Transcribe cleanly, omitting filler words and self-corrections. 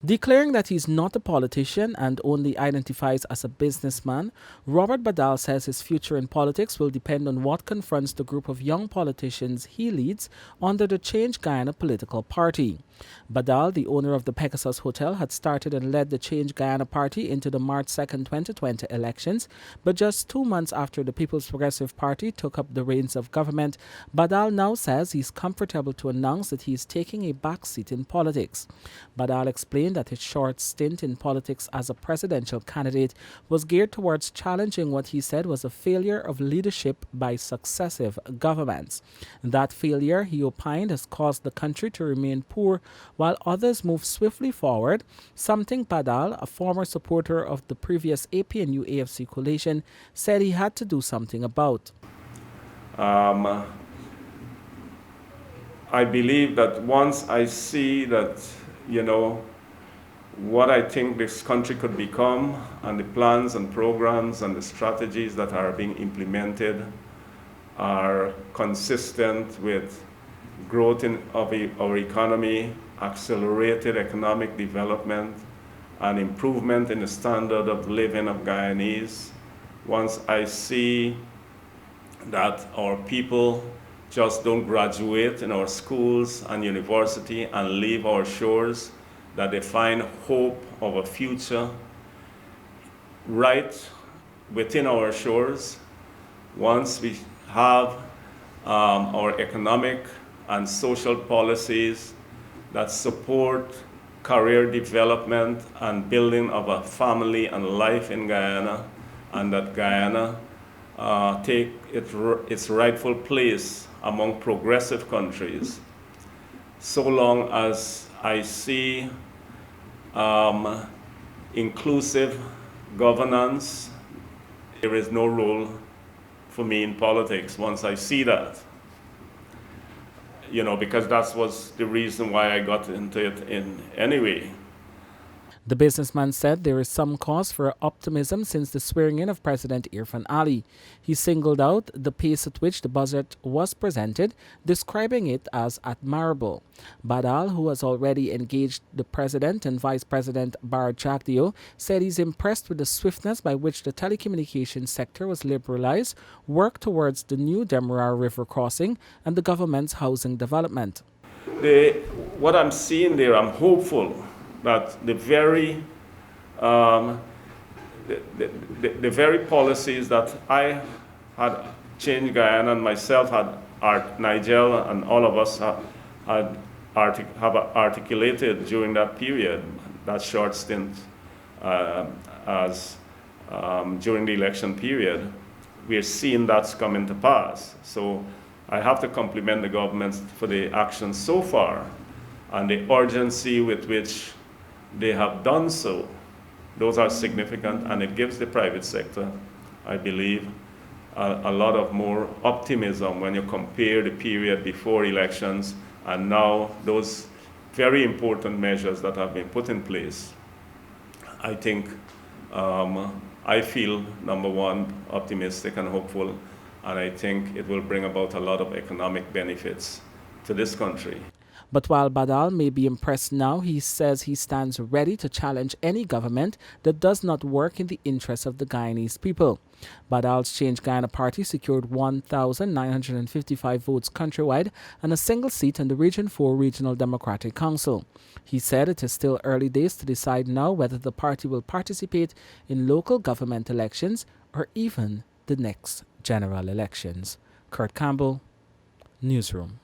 Declaring that he's not a politician and only identifies as a businessman, Robert Badal says his future in politics will depend on what confronts the group of young politicians he leads under the Change Guyana political party. Badal, the owner of the Pegasus Hotel, had started and led the Change Guyana Party into the March 2nd, 2020 elections, but just 2 months after the People's Progressive Party took up the reins of government, Badal now says he's comfortable to announce that he is taking a backseat in politics. Badal explained that his short stint in politics as a presidential candidate was geared towards challenging what he said was a failure of leadership by successive governments. That failure, he opined, has caused the country to remain poor while others move swiftly forward, something Badal, a former supporter of the previous APNU-AFC coalition, said he had to do something about. I believe that once I see that, what I think this country could become and the plans and programs and the strategies that are being implemented are consistent with growth of our economy, accelerated economic development, and improvement in the standard of living of Guyanese. Once I see that our people just don't graduate in our schools and university and leave our shores, that they find hope of a future right within our shores. Once we have our economic and social policies that support career development and building of a family and life in Guyana, and that Guyana take its rightful place among progressive countries. So long as I see inclusive governance, there is no role for me in politics once I see that. Because that was the reason why I got into it in anyway. The businessman said there is some cause for optimism since the swearing-in of President Irfan Ali. He singled out the pace at which the budget was presented, describing it as admirable. Badal, who has already engaged the President and Vice President Bar Jagdeo, said he's impressed with the swiftness by which the telecommunications sector was liberalized, worked towards the new Demerara River crossing, and the government's housing development. What I'm seeing there, I'm hopeful that the very policies that I had changed Guyana and myself Nigel and all of us have articulated during that period, that short stint during the election period, we're seeing that's coming to pass. So I have to compliment the government for the actions so far and the urgency with which they have done so. Those are significant, and it gives the private sector, I believe, a lot of more optimism when you compare the period before elections and now those very important measures that have been put in place. I think I feel, number one, optimistic and hopeful, and I think it will bring about a lot of economic benefits to this country. But while Badal may be impressed now, he says he stands ready to challenge any government that does not work in the interests of the Guyanese people. Badal's Change Guyana party secured 1,955 votes countrywide and a single seat in the Region 4 Regional Democratic Council. He said it is still early days to decide now whether the party will participate in local government elections or even the next general elections. Kurt Campbell, Newsroom.